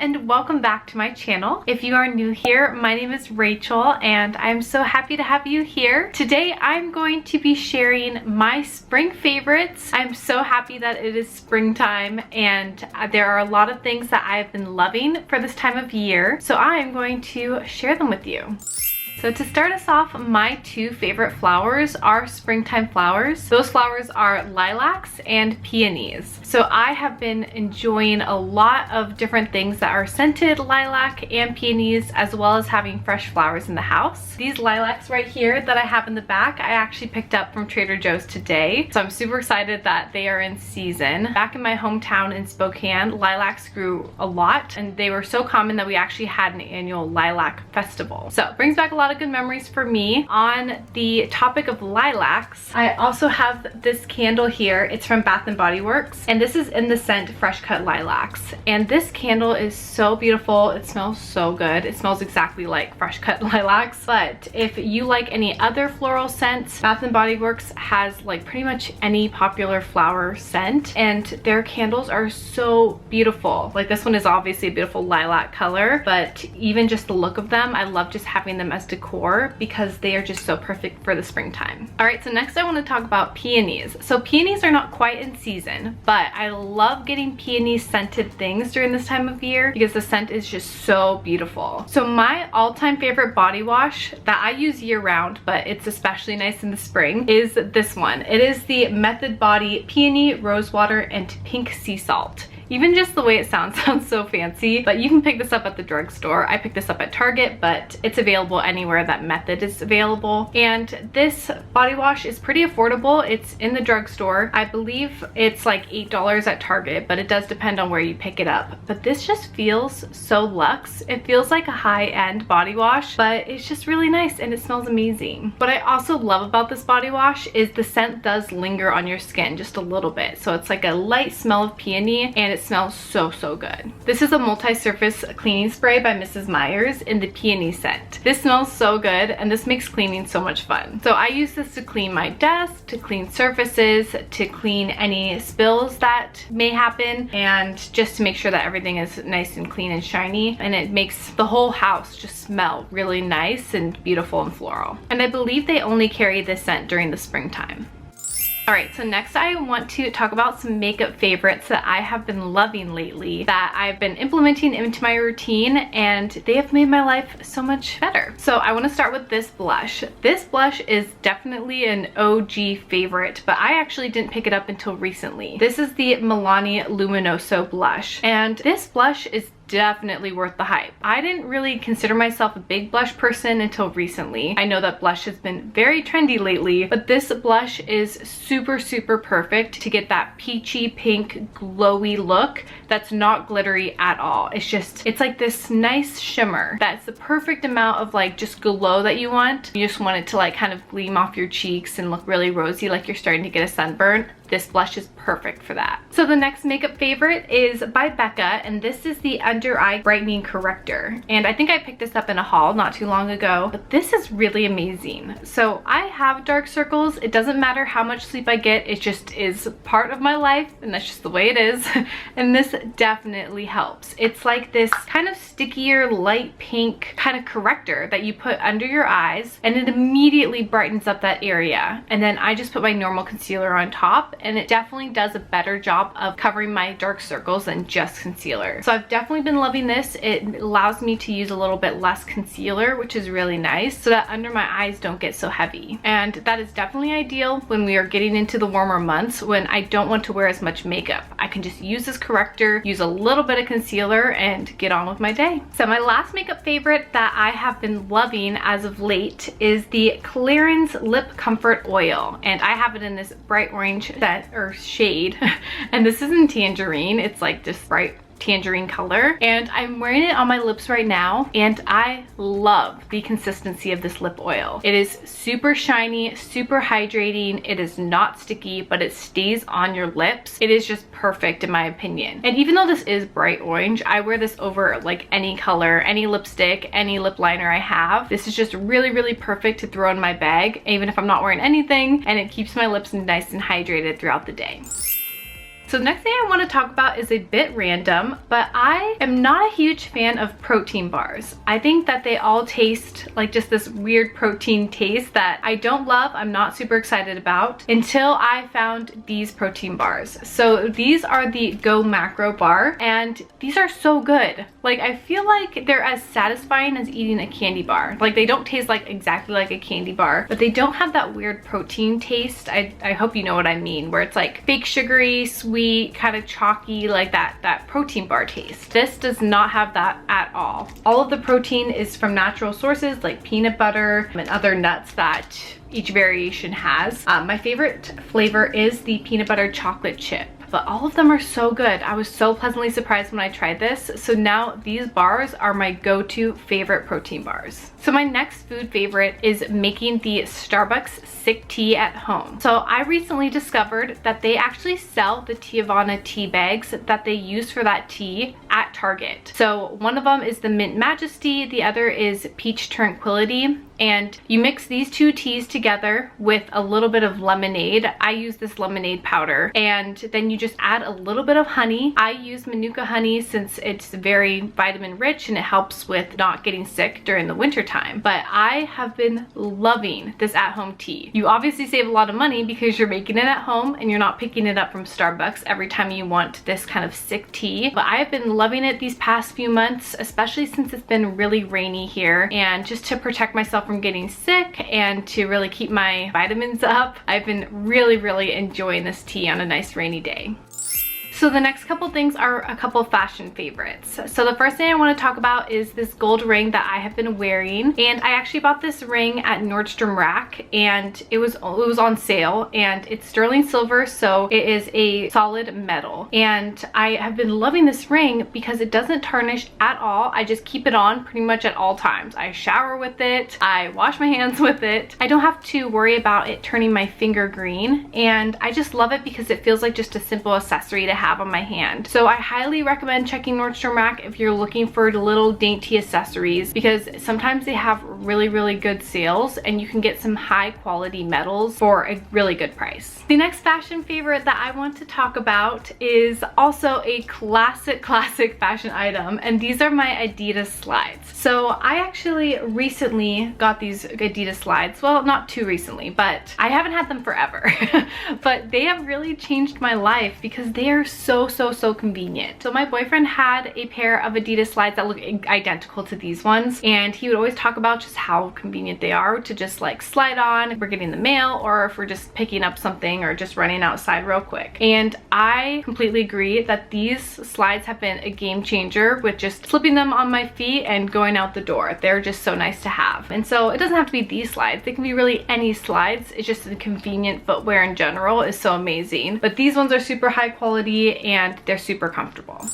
and welcome back to my channel. If you are new here, my name is Rachel and I'm so happy to have you here. Today I'm going to be sharing my spring favorites. I'm so happy that it is springtime and there are a lot of things that I've been loving for this time of year, so I am going to share them with you. So to start us off, my two favorite flowers are springtime flowers. Those flowers are lilacs and peonies. So I have been enjoying a lot of different things that are scented lilac and peonies, as well as having fresh flowers in the house. These lilacs right here that I have in the back, I actually picked up from Trader Joe's today. So I'm super excited that they are in season. Back in my hometown in Spokane, lilacs grew a lot and they were so common that we actually had an annual lilac festival. So it brings back a lot of good memories for me. On the topic of lilacs, I also have this candle here. It's from Bath & Body Works and this is in the scent Fresh Cut Lilacs, and this candle is so beautiful. It smells so good. It smells exactly like Fresh Cut Lilacs. But if you like any other floral scents, Bath & Body Works has like pretty much any popular flower scent, and their candles are so beautiful. Like this one is obviously a beautiful lilac color, but even just the look of them, I love just having them as decor because they are just so perfect for the springtime. All right, so next I want to talk about peonies. So peonies are not quite in season, but I love getting peony scented things during this time of year because the scent is just so beautiful. So my all-time favorite body wash that I use year-round, but it's especially nice in the spring, is this one. It is the Method Body Peony, Rosewater, and Pink Sea Salt. Even just the way it sounds so fancy, but you can pick this up at the drugstore. I picked this up at Target, but it's available anywhere that Method is available. And this body wash is pretty affordable. It's in the drugstore. I believe it's like $8 at Target, but it does depend on where you pick it up. But this just feels so luxe. It feels like a high-end body wash, but it's just really nice and it smells amazing. What I also love about this body wash is the scent does linger on your skin just a little bit. So it's like a light smell of peony and it smells so good. This is a multi-surface cleaning spray by Mrs. Meyer's in the peony scent. This smells so good and this makes cleaning so much fun. So I use this to clean my desk, to clean surfaces, to clean any spills that may happen, and just to make sure that everything is nice and clean and shiny, and it makes the whole house just smell really nice and beautiful and floral. And I believe they only carry this scent during the springtime. Alright, so next I want to talk about some makeup favorites that I have been loving lately, that I've been implementing into my routine, and they have made my life so much better. So I want to start with this blush. This blush is definitely an OG favorite, but I actually didn't pick it up until recently. This is the Milani Luminoso blush, and this blush is definitely worth the hype. I didn't really consider myself a big blush person until recently. I know that blush has been very trendy lately, but this blush is super perfect to get that peachy pink glowy look that's not glittery at all. It's like this nice shimmer that's the perfect amount of like just glow that you want. You just want it to like kind of gleam off your cheeks and look really rosy, like you're starting to get a sunburn. This blush is perfect for that. So the next makeup favorite is by Becca, and this is the Under Eye Brightening Corrector. And I think I picked this up in a haul not too long ago, but this is really amazing. So I have dark circles. It doesn't matter how much sleep I get, it just is part of my life, and that's just the way it is. And this definitely helps. It's like this kind of stickier, light pink kind of corrector that you put under your eyes, and it immediately brightens up that area. And then I just put my normal concealer on top, and it definitely does a better job of covering my dark circles than just concealer. So I've definitely been loving this. It allows me to use a little bit less concealer, which is really nice, so that under my eyes don't get so heavy. And that is definitely ideal when we are getting into the warmer months when I don't want to wear as much makeup. I can just use this corrector, use a little bit of concealer, and get on with my day. So my last makeup favorite that I have been loving as of late is the Clarins Lip Comfort Oil, and I have it in this bright orange shade and this isn't tangerine, it's like this bright tangerine color, and I'm wearing it on my lips right now, and I love the consistency of this lip oil. It is super shiny, super hydrating. It is not sticky, but it stays on your lips. It is just perfect in my opinion. And even though this is bright orange, I wear this over like any color, any lipstick, any lip liner I have. This is just really perfect to throw in my bag even if I'm not wearing anything, and it keeps my lips nice and hydrated throughout the day. So the next thing I want to talk about is a bit random, but I am not a huge fan of protein bars. I think that they all taste like just this weird protein taste that I don't love, I'm not super excited about, until I found these protein bars. So these are the Go Macro bar, and these are so good. Like, I feel like they're as satisfying as eating a candy bar. Like, they don't taste like exactly like a candy bar, but they don't have that weird protein taste. I hope you know what I mean, where it's like fake sugary, sweet, kind of chalky, like that protein bar taste. This does not have that at all. All of the protein is from natural sources like peanut butter and other nuts that each variation has. My favorite flavor is the peanut butter chocolate chip, but all of them are so good. I was so pleasantly surprised when I tried this. So now these bars are my go-to favorite protein bars. So my next food favorite is making the Starbucks sick tea at home. So I recently discovered that they actually sell the Teavana tea bags that they use for that tea at Target. So one of them is the Mint Majesty, the other is Peach Tranquility, and you mix these two teas together with a little bit of lemonade. I use this lemonade powder, and then you just add a little bit of honey. I use Manuka honey since it's very vitamin rich and it helps with not getting sick during the winter time. But I have been loving this at-home tea. You obviously save a lot of money because you're making it at home and you're not picking it up from Starbucks every time you want this kind of sick tea. But I have been loving it these past few months, especially since it's been really rainy here, and just to protect myself from getting sick and to really keep my vitamins up, I've been really enjoying this tea on a nice rainy day. So the next couple things are a couple fashion favorites. So the first thing I want to talk about is this gold ring that I have been wearing, and I actually bought this ring at Nordstrom Rack, and it was on sale, and it's sterling silver, so it is a solid metal. And I have been loving this ring because it doesn't tarnish at all. I just keep it on pretty much at all times. I shower with it, I wash my hands with it. I don't have to worry about it turning my finger green, and I just love it because it feels like just a simple accessory to have on my hand. So I highly recommend checking Nordstrom Rack if you're looking for little dainty accessories, because sometimes they have really good sales and you can get some high quality metals for a really good price. The next fashion favorite that I want to talk about is also a classic fashion item, and these are my Adidas slides. So I actually recently got these Adidas slides. Well, not too recently, but I haven't had them forever. But they have really changed my life because they are so convenient. So my boyfriend had a pair of Adidas slides that look identical to these ones, and he would always talk about just how convenient they are to just like slide on if we're getting the mail or if we're just picking up something or just running outside real quick. And I completely agree that these slides have been a game changer with just slipping them on my feet and going out the door. They're just so nice to have. And so it doesn't have to be these slides. They can be really any slides. It's just the convenient footwear in general is so amazing. But these ones are super high quality and they're super comfortable.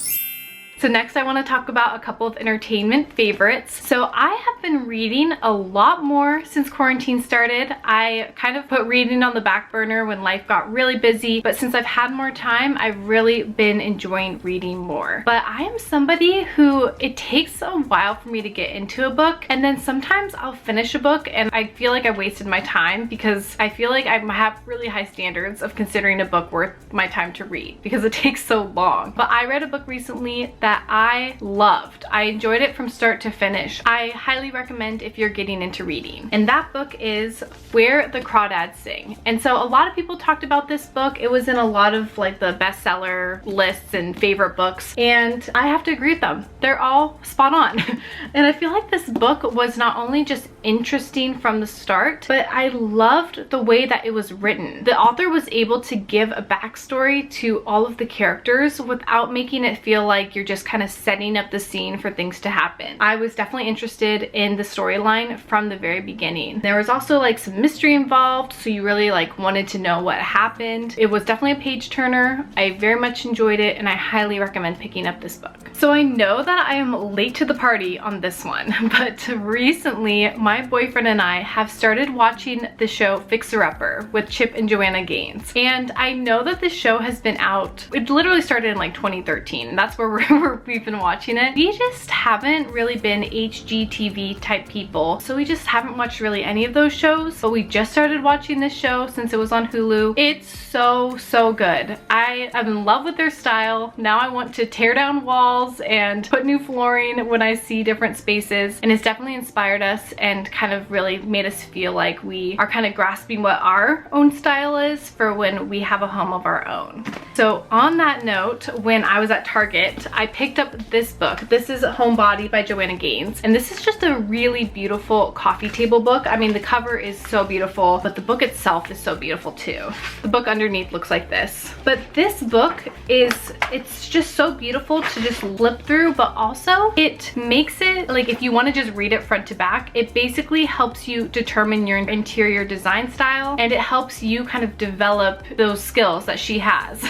So next I want to talk about a couple of entertainment favorites. So I have been reading a lot more since quarantine started. I kind of put reading on the back burner when life got really busy, but since I've had more time, I've really been enjoying reading more. But I am somebody who, it takes a while for me to get into a book, and then sometimes I'll finish a book and I feel like I wasted my time because I feel like I have really high standards of considering a book worth my time to read because it takes so long. But I read a book recently that I loved. I enjoyed it from start to finish. I highly recommend if you're getting into reading. And that book is Where the Crawdads Sing. And so a lot of people talked about this book. It was in a lot of like the bestseller lists and favorite books, and I have to agree with them. They're all spot on. And I feel like this book was not only just interesting from the start, but I loved the way that it was written. The author was able to give a backstory to all of the characters without making it feel like you're just kind of setting up the scene for things to happen. I was definitely interested in the storyline from the very beginning. There was also like some mystery involved, so you really like wanted to know what happened. It was definitely a page turner. I very much enjoyed it, and I highly recommend picking up this book. So I know that I am late to the party on this one, but recently my boyfriend and I have started watching the show Fixer Upper with Chip and Joanna Gaines. And I know that this show has been out, it literally started in like 2013, and that's where we're before we've been watching it. We just haven't really been HGTV type people, so we just haven't watched really any of those shows, but we just started watching this show since it was on Hulu. It's so good. I'm in love with their style. Now I want to tear down walls and put new flooring when I see different spaces, and it's definitely inspired us and kind of really made us feel like we are kind of grasping what our own style is for when we have a home of our own. So on that note, when I was at Target, I picked up this book. This is Homebody by Joanna, and this is just a really beautiful coffee table book. I mean, the cover is so beautiful, but the book itself is so beautiful too. The book underneath looks like this. But this book it's just so beautiful to just flip through, but also it makes it like, if you want to just read it front to back, it basically helps you determine your interior design style, and it helps you kind of develop those skills that she has.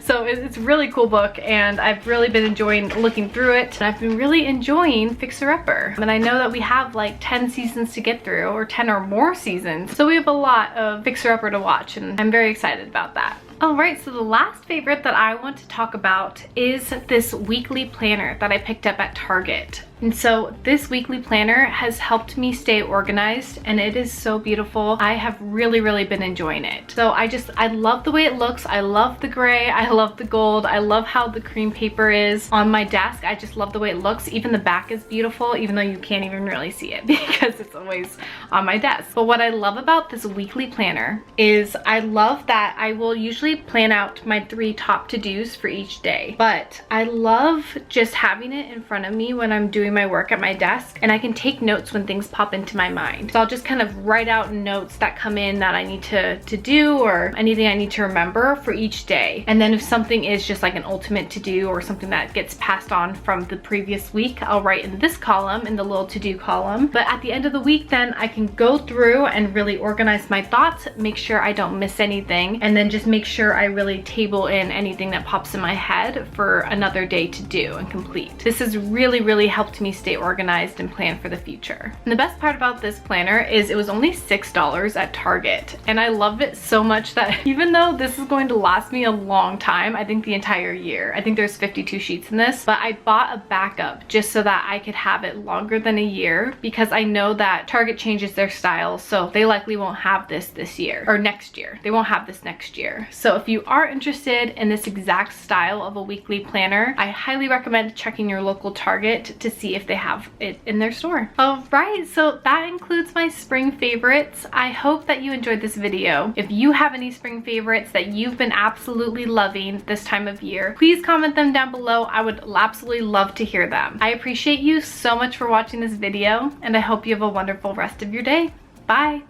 So it's a really cool book, and I've really been enjoying looking through it, and I've been really enjoying Fixer Upper. And I know that we have like 10 seasons to get through, or 10 or more seasons, so we have a lot of Fixer Upper to watch, and I'm very excited about that. Alright, so the last favorite that I want to talk about is this weekly planner that I picked up at Target. And so this weekly planner has helped me stay organized, and it is so beautiful. I have really been enjoying it. So I love the way it looks. I love the gray, I love the gold, I love how the cream paper is on my desk. I just love the way it looks. Even the back is beautiful, even though you can't even really see it because it's always on my desk. But what I love about this weekly planner is I love that I will usually plan out my 3 top to-dos for each day. But I love just having it in front of me when I'm doing my work at my desk, and I can take notes when things pop into my mind. So I'll just kind of write out notes that come in that I need to do, or anything I need to remember for each day. And then if something is just like an ultimate to do, or something that gets passed on from the previous week, I'll write in this column, in the little to do column. But at the end of the week, then I can go through and really organize my thoughts, make sure I don't miss anything, and then just make sure I really table in anything that pops in my head for another day to do and complete. This has really helped me stay organized and plan for the future. And the best part about this planner is it was only $6 at Target, and I love it so much that even though this is going to last me a long time, I think the entire year, I think there's 52 sheets in this, but I bought a backup just so that I could have it longer than a year, because I know that Target changes their styles, so they likely won't have this year or next year. They won't have this next year. So if you are interested in this exact style of a weekly planner, I highly recommend checking your local Target to see if they have it in their store. Alright, so that includes my spring favorites. I hope that you enjoyed this video. If you have any spring favorites that you've been absolutely loving this time of year, please comment them down below. I would absolutely love to hear them. I appreciate you so much for watching this video, and I hope you have a wonderful rest of your day. Bye!